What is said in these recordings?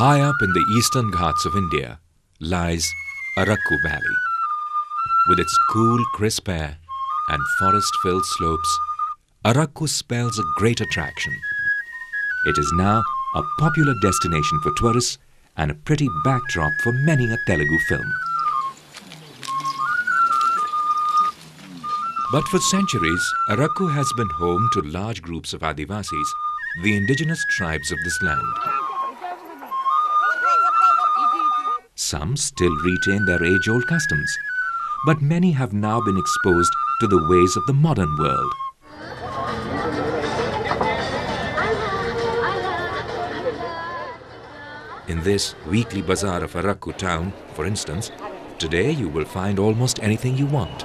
High up in the eastern Ghats of India lies Arakku Valley. With its cool, crisp air and forest-filled slopes, Arakku spells a great attraction. It is now a popular destination for tourists and a pretty backdrop for many a Telugu film. But for centuries, Arakku has been home to large groups of Adivasis, the indigenous tribes of this land. Some still retain their age-old customs, but many have now been exposed to the ways of the modern world. In this weekly bazaar of Arakku town, for instance, today you will find almost anything you want.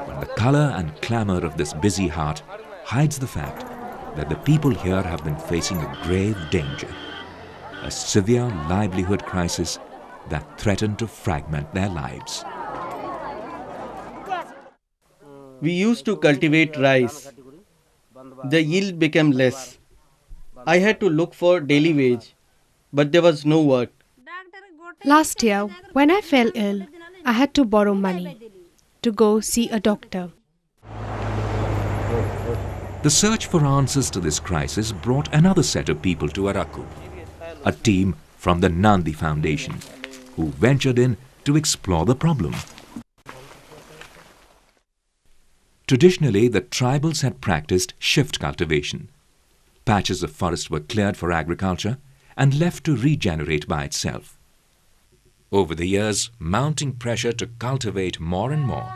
But the colour and clamour of this busy heart hides the fact that the people here have been facing a grave danger, a severe livelihood crisis that threatened to fragment their lives. We used to cultivate rice. The yield became less. I had to look for daily wage, but there was no work. Last year, when I fell ill, I had to borrow money to go see a doctor. The search for answers to this crisis brought another set of people to Arakku, a team from the Nandi Foundation, who ventured in to explore the problem. Traditionally, the tribals had practiced shift cultivation. Patches of forest were cleared for agriculture and left to regenerate by itself. Over the years, mounting pressure to cultivate more and more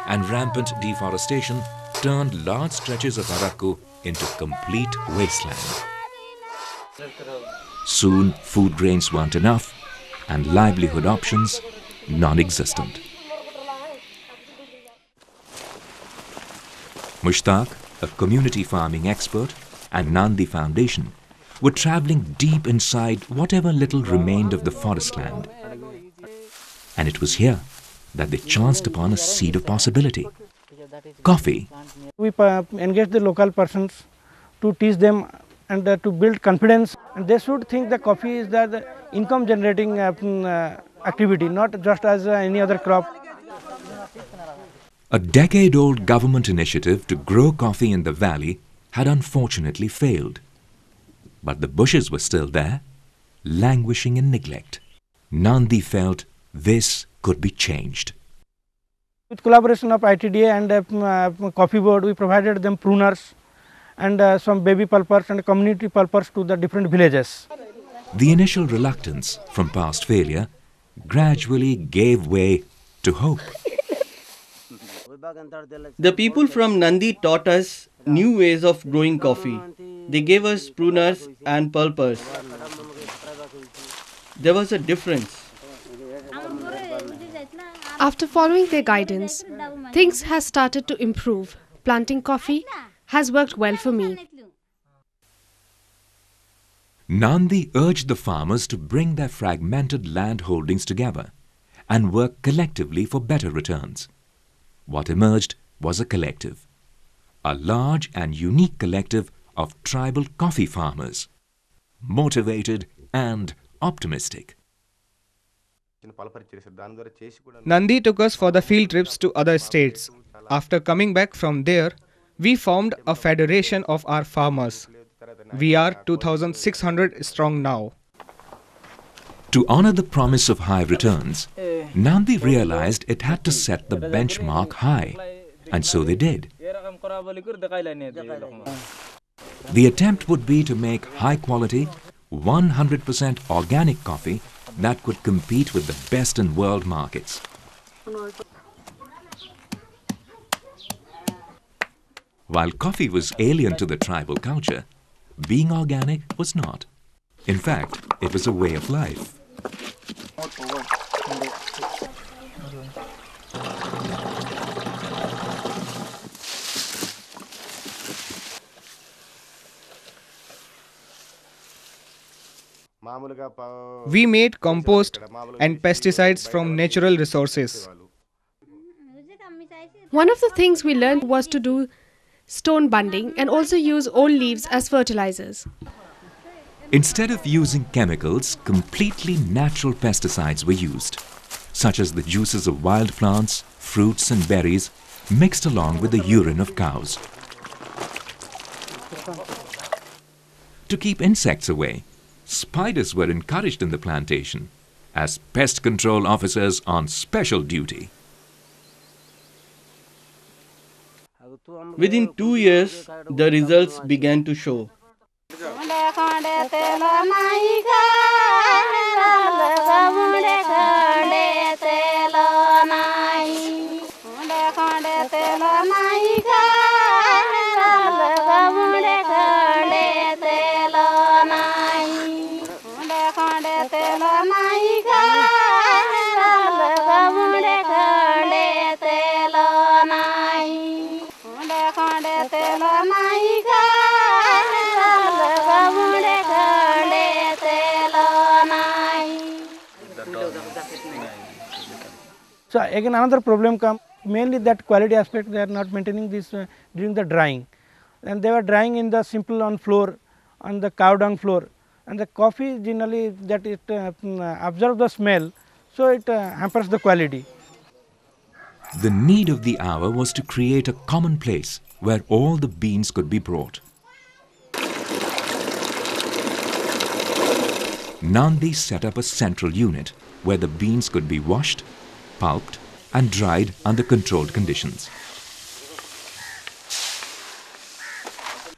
and rampant deforestation turned large stretches of Arakku into complete wasteland. Soon, food grains weren't enough and livelihood options non-existent. Mushtaq, a community farming expert, and Nandi Foundation were travelling deep inside whatever little remained of the forest land. And it was here that they chanced upon a seed of possibility: coffee. We engage the local persons to teach them and to build confidence. And they should think the coffee is the income generating activity, not just as any other crop. A decade-old government initiative to grow coffee in the valley had unfortunately failed. But the bushes were still there, languishing in neglect. Nandi felt this could be changed. With collaboration of ITDA and Coffee Board, we provided them pruners and some baby pulpers and community pulpers to the different villages. The initial reluctance from past failure gradually gave way to hope. The people from Nandi taught us new ways of growing coffee. They gave us pruners and pulpers. There was a difference. After following their guidance, things have started to improve. Planting coffee has worked well for me. Nandi urged the farmers to bring their fragmented land holdings together and work collectively for better returns. What emerged was a collective, a large and unique collective of tribal coffee farmers, motivated and optimistic. Nandi took us for the field trips to other states. After coming back from there, we formed a federation of our farmers. We are 2,600 strong now. To honor the promise of high returns, Nandi realized it had to set the benchmark high, and so they did. The attempt would be to make high-quality, 100% organic coffee that could compete with the best in world markets. While coffee was alien to the tribal culture, being organic was not. In fact, it was a way of life. We made compost and pesticides from natural resources. One of the things we learned was to do stone bunding, and also use old leaves as fertilizers. Instead of using chemicals, completely natural pesticides were used, such as the juices of wild plants, fruits and berries mixed along with the urine of cows. To keep insects away, spiders were encouraged in the plantation as pest control officers on special duty. Within 2 years, the results began to show. So again another problem comes, mainly that quality aspect, they are not maintaining this during the drying, and they were drying in the simple on floor, on the cow dung floor, and the coffee generally that it absorbs the smell, so it hampers the quality. The need of the hour was to create a common place where all the beans could be brought. Nandi set up a central unit where the beans could be washed, pulped and dried under controlled conditions.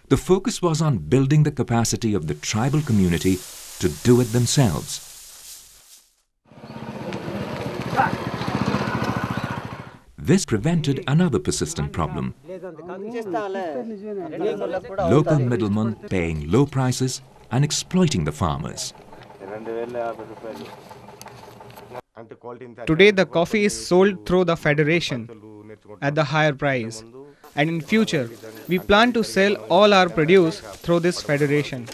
The focus was on building the capacity of the tribal community to do it themselves. This prevented another persistent problem: local middlemen paying low prices and exploiting the farmers. Today the coffee is sold through the federation at the higher price, and in future we plan to sell all our produce through this federation.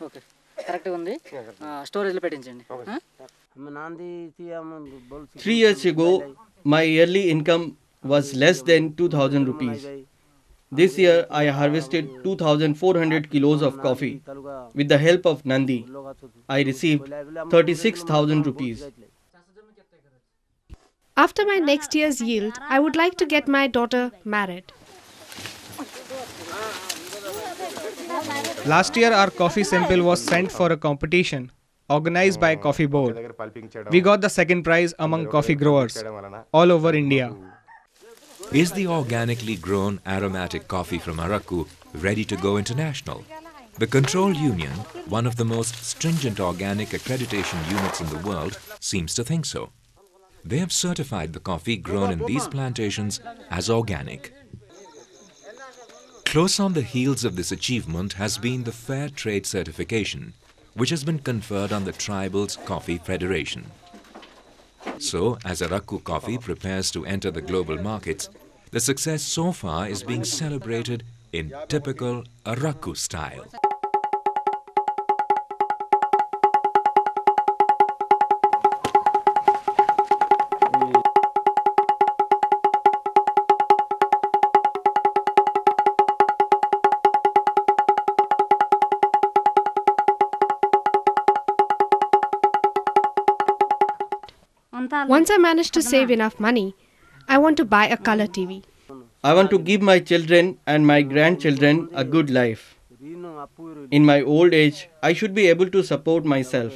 Okay. Correct undi. Storage lo pettinchandi. 3 years ago, my yearly income was less than 2,000 rupees. This year, I harvested 2,400 kilos of coffee. With the help of Nandi, I received 36,000 rupees. After my next year's yield, I would like to get my daughter married. Last year our coffee sample was sent for a competition organized by Coffee Board. We got the second prize among coffee growers all over India. Is the organically grown aromatic coffee from Arakku ready to go international? The Control Union, one of the most stringent organic accreditation units in the world, seems to think so. They have certified the coffee grown in these plantations as organic. Close on the heels of this achievement has been the Fair Trade certification, which has been conferred on the Tribal's Coffee Federation. So, as Arakku coffee prepares to enter the global markets, the success so far is being celebrated in typical Arakku style. Once I manage to save enough money, I want to buy a color TV. I want to give my children and my grandchildren a good life. In my old age, I should be able to support myself.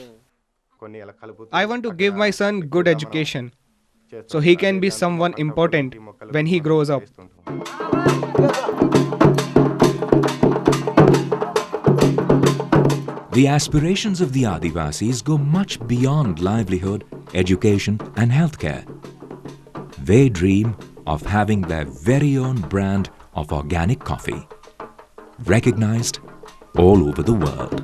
I want to give my son good education so he can be someone important when he grows up. The aspirations of the Adivasis go much beyond livelihood, education and healthcare. They dream of having their very own brand of organic coffee, recognized all over the world.